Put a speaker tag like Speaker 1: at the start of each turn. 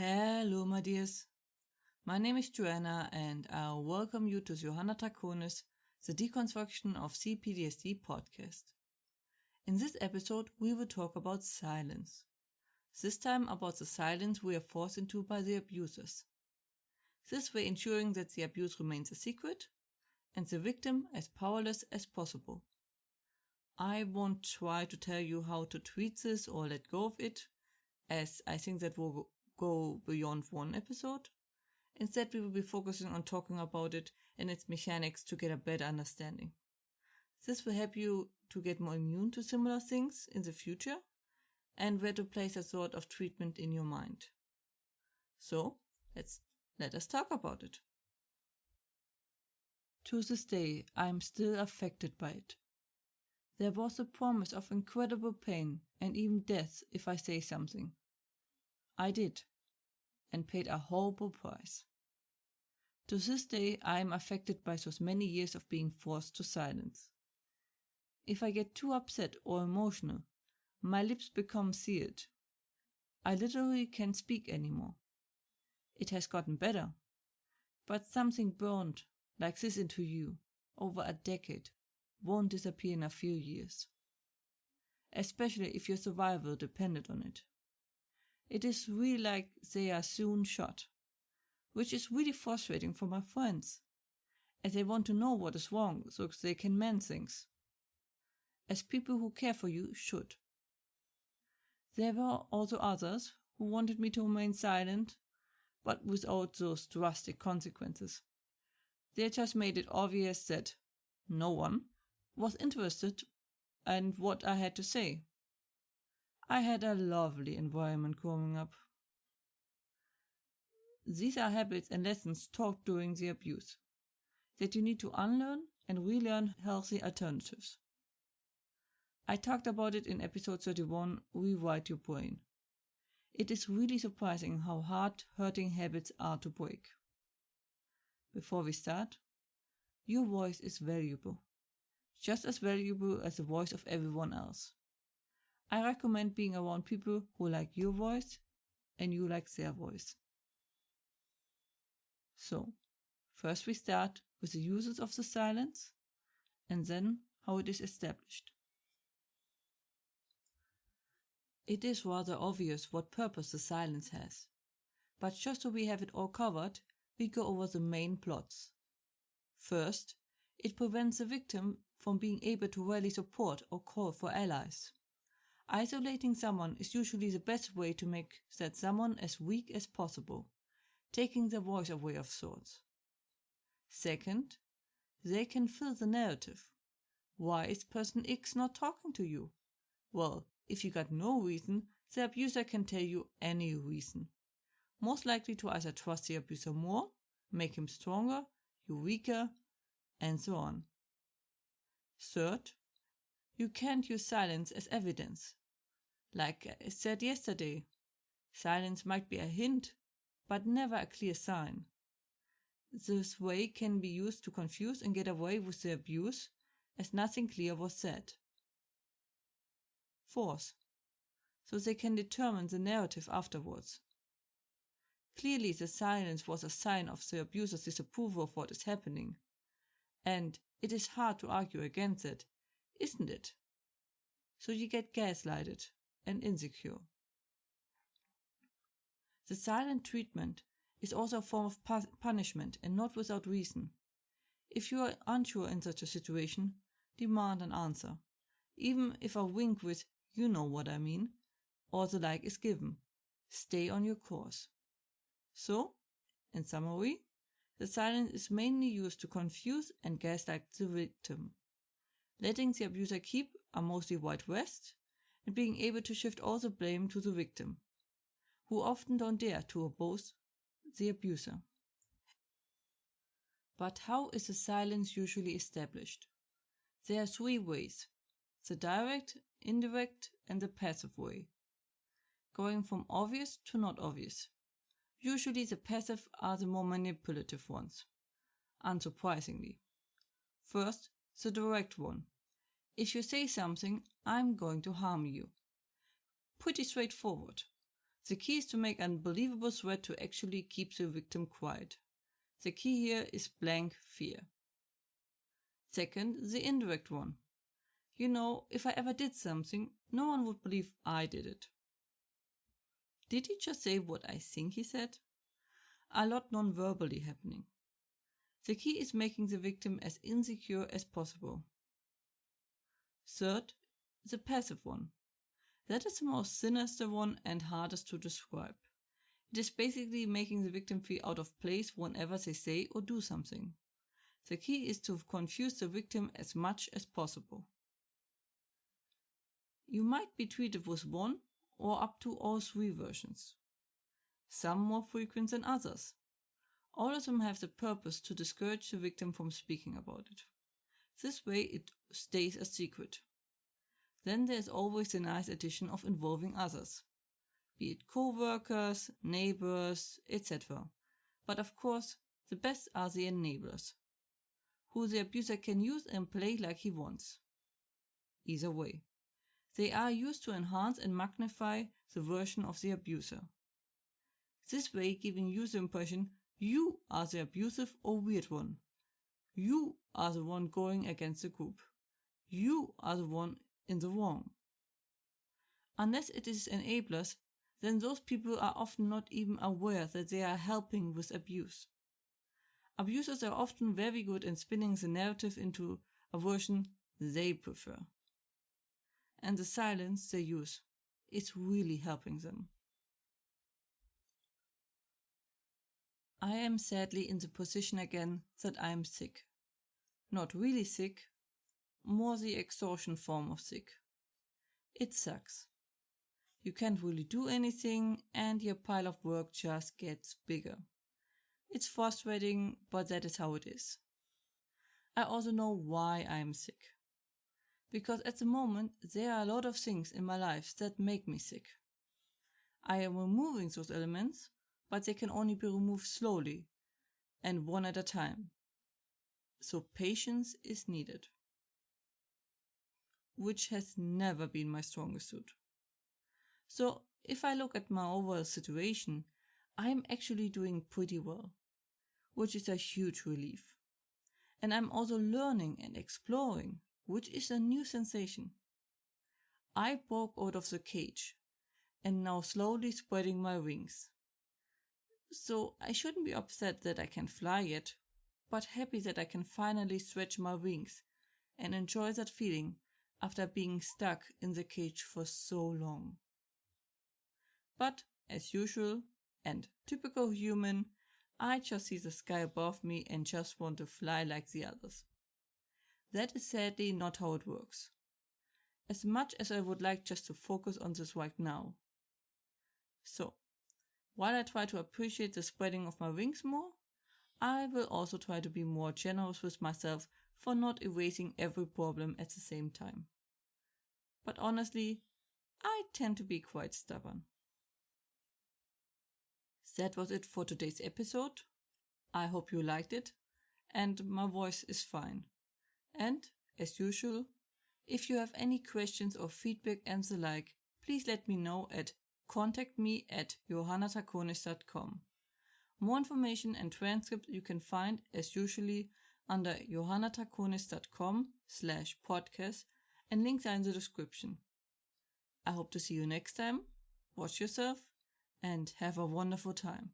Speaker 1: Hello, my dears. My name is Joanna, and I welcome you to Johanna Draconis, the Deconstruction of CPTSD podcast. In this episode, we will talk about silence. This time about the silence we are forced into by the abusers. This way ensuring that the abuse remains a secret and the victim as powerless as possible. I won't try to tell you how to treat this or let go of it, as I think that will go beyond one episode. Instead, we will be focusing on talking about it and its mechanics to get a better understanding. This will help you to get more immune to similar things in the future and where to place a sort of treatment in your mind. So, let us talk about it. To this day, I am still affected by it. There was a promise of incredible pain and even death if I say something. I did, and paid a horrible price. To this day, I am affected by those many years of being forced to silence. If I get too upset or emotional, my lips become sealed. I literally can't speak anymore. It has gotten better, but something burned like this into you over a decade won't disappear in a few years, especially if your survival depended on it. It is really like they are soon shot, which is really frustrating for my friends, as they want to know what is wrong so they can mend things, as people who care for you should. There were also others who wanted me to remain silent, but without those drastic consequences. They just made it obvious that no one was interested in what I had to say. I had a lovely environment growing up. These are habits and lessons taught during the abuse that you need to unlearn and relearn healthy alternatives. I talked about it in episode 31, Rewrite Your Brain. It is really surprising how hard hurting habits are to break. Before we start, your voice is valuable, just as valuable as the voice of everyone else. I recommend being around people who like your voice and you like their voice. So, first we start with the uses of the silence and then how it is established. It is rather obvious what purpose the silence has, but just so we have it all covered, we go over the main plots. First, it prevents the victim from being able to rally support or call for allies. Isolating someone is usually the best way to make that someone as weak as possible, taking their voice away of sorts. Second, they can fill the narrative. Why is person X not talking to you? Well, if you got no reason, the abuser can tell you any reason. Most likely to either trust the abuser more, make him stronger, you weaker, and so on. Third, you can't use silence as evidence. Like I said yesterday, silence might be a hint, but never a clear sign. This way can be used to confuse and get away with the abuse, as nothing clear was said. Fourth, so they can determine the narrative afterwards. Clearly the silence was a sign of the abuser's disapproval of what is happening, and it is hard to argue against it, isn't it? So you get gaslighted and insecure. The silent treatment is also a form of punishment and not without reason. If you are unsure in such a situation, demand an answer, even if a wink with "you know what I mean" or the like is given. Stay on your course. So, in summary, the silence is mainly used to confuse and gaslight the victim, letting the abuser keep a mostly white west and being able to shift all the blame to the victim, who often don't dare to oppose the abuser. But how is the silence usually established? There are three ways: the direct, indirect, and the passive way, going from obvious to not obvious. Usually the passive are the more manipulative ones, unsurprisingly. First, the direct one. If you say something, I'm going to harm you. Pretty straightforward. The key is to make an unbelievable threat to actually keep the victim quiet. The key here is blank fear. Second, the indirect one. If I ever did something, no one would believe I did it. Did he just say what I think he said? A lot non-verbally happening. The key is making the victim as insecure as possible. Third, the passive one. That is the most sinister one and hardest to describe. It is basically making the victim feel out of place whenever they say or do something. The key is to confuse the victim as much as possible. You might be treated with one or up to all three versions. Some more frequent than others. All of them have the purpose to discourage the victim from speaking about it. This way it stays a secret. Then there is always the nice addition of involving others, be it co-workers, neighbors, etc. But of course, the best are the enablers, who the abuser can use and play like he wants. Either way, they are used to enhance and magnify the version of the abuser. This way giving you the impression you are the abusive or weird one. You are the one going against the group. You are the one in the wrong. Unless it is enablers, then those people are often not even aware that they are helping with abuse. Abusers are often very good in spinning the narrative into a version they prefer. And the silence they use is really helping them. I am sadly in the position again that I am sick. Not really sick, more the exhaustion form of sick. It sucks. You can't really do anything and your pile of work just gets bigger. It's frustrating, but that is how it is. I also know why I am sick. Because at the moment there are a lot of things in my life that make me sick. I am removing those elements, but they can only be removed slowly and one at a time. So patience is needed, which has never been my strongest suit. So if I look at my overall situation, I am actually doing pretty well, which is a huge relief. And I'm also learning and exploring, which is a new sensation. I broke out of the cage and now slowly spreading my wings. So I shouldn't be upset that I can fly yet, but happy that I can finally stretch my wings and enjoy that feeling after being stuck in the cage for so long. But as usual and typical human, I just see the sky above me and just want to fly like the others. That is sadly not how it works. As much as I would like just to focus on this right now. So, while I try to appreciate the spreading of my wings more, I will also try to be more generous with myself for not erasing every problem at the same time. But honestly, I tend to be quite stubborn. That was it for today's episode. I hope you liked it, and my voice is fine. And, as usual, if you have any questions or feedback and the like, please let me know at contactme@johannatakonis.com. More information and transcript you can find as usually under johannatakonis.com/podcast and links are in the description. I hope to see you next time. Watch yourself and have a wonderful time.